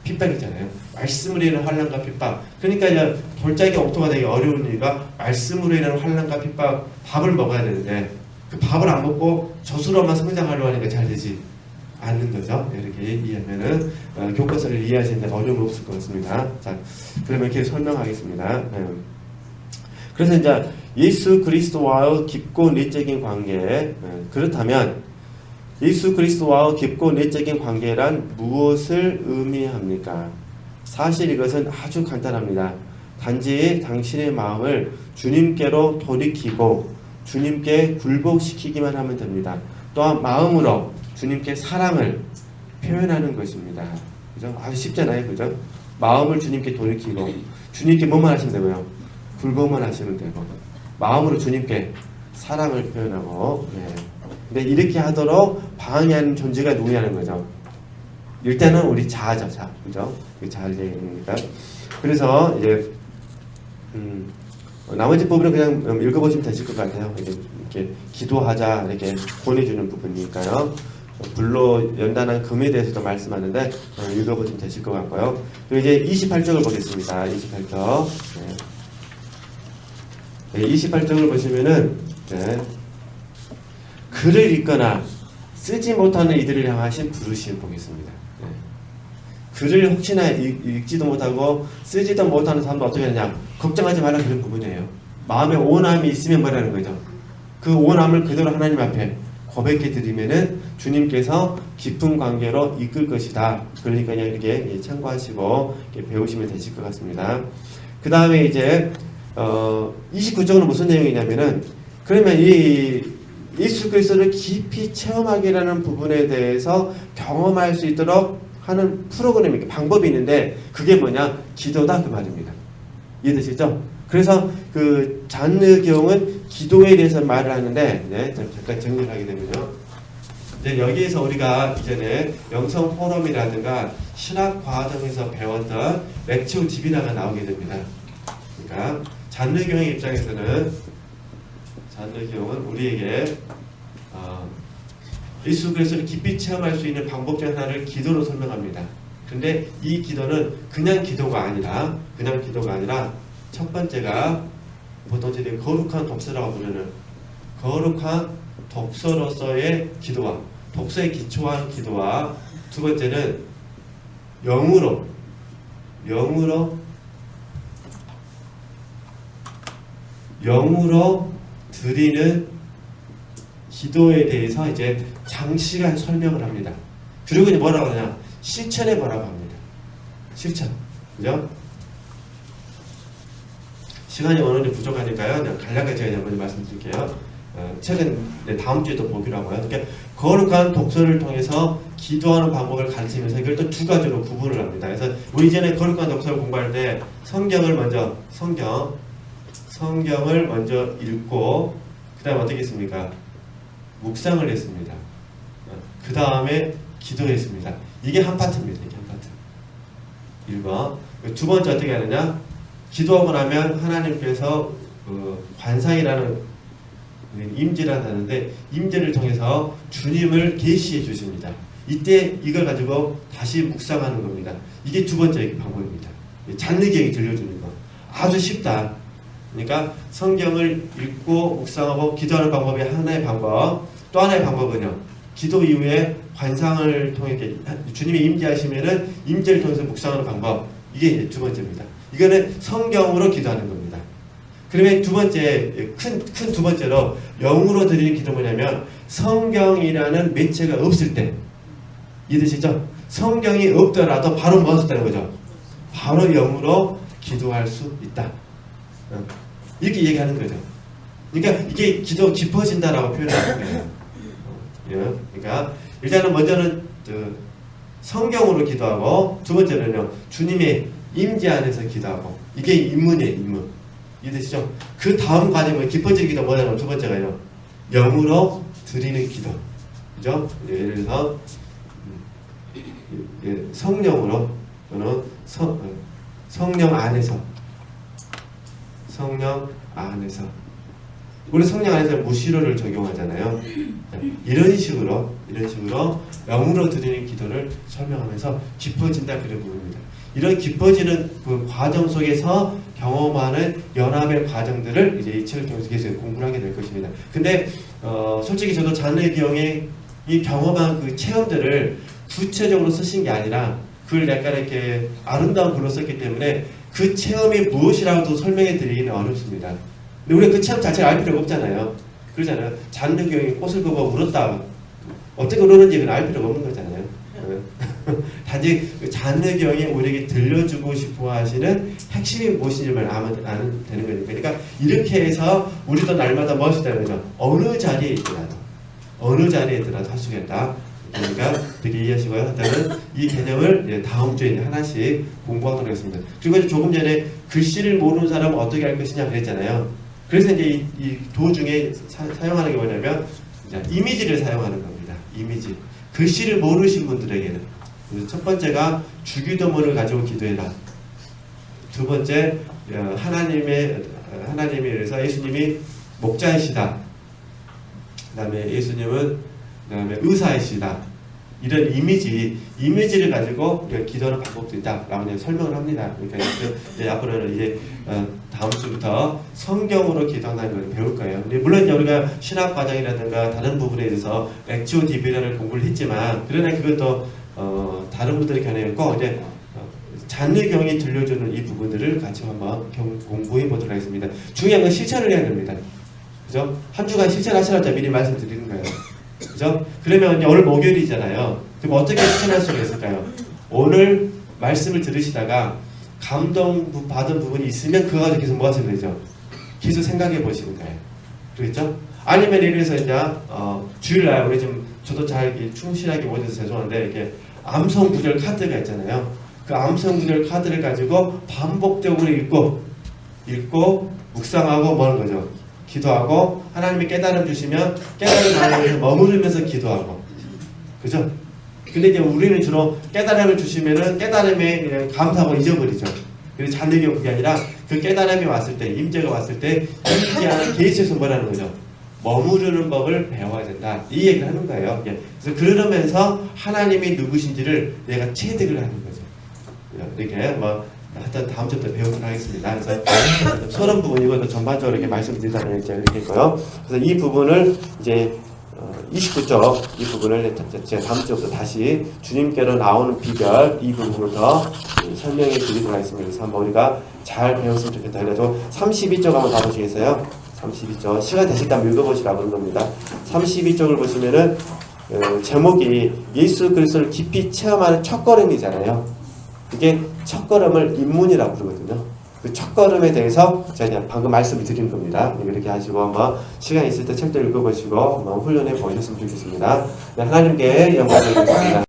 핍박이잖아요. 말씀으로 인한 환난과 핍박. 그러니까 이제 돌짝이 옥토가 되기 어려운 이유가 말씀으로 인한 환난과 핍박, 밥을 먹어야 되는데 그 밥을 안 먹고 젖으로만 성장하려고 하니까 잘 되지 않는 거죠. 이렇게 이해하면은 교과서를 이해하시는데 어려움 없을 것 같습니다. 자, 그러면 이렇게 설명하겠습니다. 그래서 이제 예수 그리스도와의 깊고 내적인 관계, 그렇다면 예수 그리스도와의 깊고 내적인 관계란 무엇을 의미합니까? 사실 이것은 아주 간단합니다. 단지 당신의 마음을 주님께로 돌이키고 주님께 굴복시키기만 하면 됩니다. 또한 마음으로 주님께 사랑을 표현하는 것입니다. 그죠? 아주 쉽잖아요. 그죠? 마음을 주님께 돌이키고 주님께 뭐만 하시면 되고요? 굴복만 하시면 되고 마음으로 주님께 사랑을 표현하고. 근데 이렇게 하도록 방해하는 존재가 누구냐는 거죠. 일단은 우리 자아죠. 그죠? 자아를 얘기합니다. 그래서 이제 나머지 부분은 그냥 읽어보시면 되실 것 같아요. 이렇게 기도하자 이렇게 권해주는 부분이니까요. 불로 연단한 금에 대해서도 말씀하는데 읽어보시면 되실 것 같고요. 그리고 이제 28쪽을 보겠습니다. 28쪽. 28쪽을 보시면은 글을 읽거나 쓰지 못하는 이들을 향하신 부르심을 보겠습니다. 글을 혹시나 읽지도 못하고 쓰지도 못하는 사람도 어떻게 하느냐? 걱정하지 말라 그런 부분이에요. 마음에 온함이 있으면 뭐라는 거죠? 그 온함을 그대로 하나님 앞에 고백해 드리면은 주님께서 깊은 관계로 이끌 것이다. 그러니까 그냥 이렇게 참고하시고 이렇게 배우시면 되실 것 같습니다. 그 다음에 이제 29쪽은 무슨 내용이냐면은 그러면 이 예수 그리스도를 깊이 체험하기라는 부분에 대해서 경험할 수 있도록 하는 프로그램이 방법이 있는데 그게 뭐냐? 기도다 그 말입니다. 이해되시죠? 그래서 그 잔느경은 기도에 대해서 말을 하는데 잠깐 정리를 하게 되면요. 이제 여기에서 우리가 이전에 영성 포럼이라든가 신학 과정에서 배웠던 맥치오 디비나가 나오게 됩니다. 그러니까 잔느경의 입장에서는 잔느경은 우리에게 예수 그리스도를 깊이 체험할 수 있는 방법 중 하나를 기도로 설명합니다. 근데 이 기도는 그냥 기도가 아니라 첫 번째가 보통 저희들이 거룩한 독서라고 부르는 거룩한 독서로서의 기도와 독서에 기초한 기도와 두 번째는 영으로 드리는 기도에 대해서 이제 장시간 설명을 합니다. 그리고 이제 뭐라고 하냐? 실천해 보라고 합니다. 실천. 그죠? 시간이 어느 정도 부족하니까요. 그냥 간략하게 제가 먼저 말씀드릴게요. 책은 다음 주에 또 보기로 하고요. 그러니까 거룩한 독서를 통해서 기도하는 방법을 가르치면서 이걸 또 두 가지로 구분을 합니다. 그래서 우리 이전에 거룩한 독서를 공부할 때 성경을 먼저 읽고 그 다음에 어떻게 했습니까? 묵상을 했습니다. 그 다음에 기도했습니다. 이게 한 파트입니다. 이게 한 파트. 1번. 두 번째 어떻게 하느냐? 기도하고 나면 하나님께서 관상이라는 임재를 하는데 임재를 통해서 주님을 계시해 주십니다. 이때 이걸 가지고 다시 묵상하는 겁니다. 이게 두 번째 방법입니다. 잔느경이 들려주는 거. 아주 쉽다. 그러니까 성경을 읽고 묵상하고 기도하는 방법이 하나의 방법. 또 하나의 방법은요. 기도 이후에 관상을 통해 이렇게 주님이 임재하시면은 임재를 통해서 묵상하는 방법, 이게 이제 두 번째입니다. 이거는 성경으로 기도하는 겁니다. 그러면 두 번째, 큰 두 번째로 영으로 드리는 기도 뭐냐면 성경이라는 매체가 없을 때, 이해되시죠? 성경이 없더라도 바로 뭐 하셨다는 거죠? 바로 영으로 기도할 수 있다. 이렇게 얘기하는 거죠. 그러니까 이게 기도 깊어진다라고 표현하는 거예요. 그러니까 일단은 먼저는 성경으로 기도하고, 두 번째는요 주님의 임재 안에서 기도하고, 이게 입문이에요. 입문. 이해되시죠? 그 다음 과정은 깊어지는 기도 뭐냐면 두 번째가요 영으로 드리는 기도. 그죠? 예를 들어서 성령으로 또는 성령 안에서, 성령 안에서, 우리 성령 안에서 무시로를 적용하잖아요. 이런 식으로 영으로 드리는 기도를 설명하면서 깊어진다, 그런 부분입니다. 이런 깊어지는 그 과정 속에서 경험하는 연합의 과정들을 이제 이 책을 통해서 계속 공부를 하게 될 것입니다. 근데 솔직히 저도 자녀의 기형에 이 경험한 그 체험들을 구체적으로 쓰신 게 아니라 그걸 약간 이렇게 아름다운 글로 썼기 때문에 그 체험이 무엇이라고도 설명해 드리기는 어렵습니다. 근데 우리가 그 체험 자체를 알 필요가 없잖아요. 그러잖아요. 자녀의 기형이 꽃을 굽어 울었다. 어떻게 울었는지 그건 알 필요가 없는 거잖아요. 단지 잔느경이 우리에게 들려주고 싶어 하시는 핵심이 무엇인지만 아면 되는 거니까. 그러니까 이렇게 해서 우리도 날마다 뭐 하시다는 거죠? 어느 자리에 있더라도 할 수 있다. 그러니까 되게 이해하시고요. 일단은 이 개념을 다음 주에 하나씩 공부하도록 하겠습니다. 그리고 이제 조금 전에 글씨를 모르는 사람은 어떻게 할 것이냐 그랬잖아요. 그래서 이제 이 도중에 사용하는 게 뭐냐면 이미지를 사용하는 겁니다. 이미지. 글씨를 모르신 분들에게는 첫 번째가 주기도문을 가지고 기도해라. 두 번째, 하나님에 의해서 예수님이 목자이시다. 그 다음에 예수님은 의사이시다. 이런 이미지를 가지고 기도하는 방법도 있다라고 설명을 합니다. 그러니까 이제 앞으로는 이제 다음 주부터 성경으로 기도하는 걸 배울 거예요. 근데 물론 이제 우리가 신학 과정이라든가 다른 부분에 대해서 렉치오 디비전을 공부를 했지만, 그러나 그것도 다른 분들의 견해였고, 이제 잔느경이 들려주는 이 부분들을 같이 한번 공부해 보도록 하겠습니다. 중요한 건 실천을 해야 됩니다. 그죠? 한 주간 실천하시라고 미리 말씀드리는 거예요. 그죠? 그러면 이제 오늘 목요일이잖아요. 그럼 어떻게 실천할 수가 있을까요? 오늘 말씀을 들으시다가 감동 받은 부분이 있으면 그거 가지고 계속 뭐 하시면 되죠? 계속 생각해 보시는 거예요. 그렇죠? 아니면 예를 들어서 이제 주일날 우리 좀 저도 잘 충실하게 못해서 죄송한데 이렇게 암송 구절 카드가 있잖아요. 그 암송 구절 카드를 가지고 반복적으로 읽고 묵상하고 뭐 하는 거죠? 기도하고, 하나님이 깨달음 주시면 깨달음 안에서 머무르면서 기도하고. 그죠? 근데 이제 우리는 주로 깨달음을 주시면은 깨달음에 그냥 감사하고 잊어버리죠. 그래서 잔느경 그게 아니라 그 깨달음이 왔을 때, 임재가 왔을 때 임재하는 계시에서 뭐라는 거죠? 머무르는 법을 배워야 된다. 이 얘기를 하는 거예요. 그래서 그러면서 하나님이 누구신지를 내가 체득을 하는 거죠. 이렇게 하여튼 다음 주부터 배우도록 하겠습니다. 그래서 서론 부분 이것도 전반적으로 이렇게 말씀드리자면 이제 이렇게 있고요. 그래서 이 부분을 이제 29쪽 이 부분을 제가 다음 주부터 다시 주님께로 나오는 비결 이 부분을 더 설명해 드리도록 하겠습니다. 그래서 한번 우리가 잘 배웠으면 좋겠다. 그래가지고 32쪽 한번 가보시겠어요? 32쪽 시간 되실 때 한번 읽어보시라고 그런 겁니다. 32쪽을 보시면은 제목이 예수 그리스도를 깊이 체험하는 첫걸음이잖아요. 이게 첫걸음을 입문이라고 부르거든요. 그 첫걸음에 대해서 제가 방금 말씀을 드린 겁니다. 이렇게 하시고 한번 시간 있을 때 책도 읽어보시고 한번 훈련해 보셨으면 좋겠습니다. 하나님께 영광을 드리겠습니다.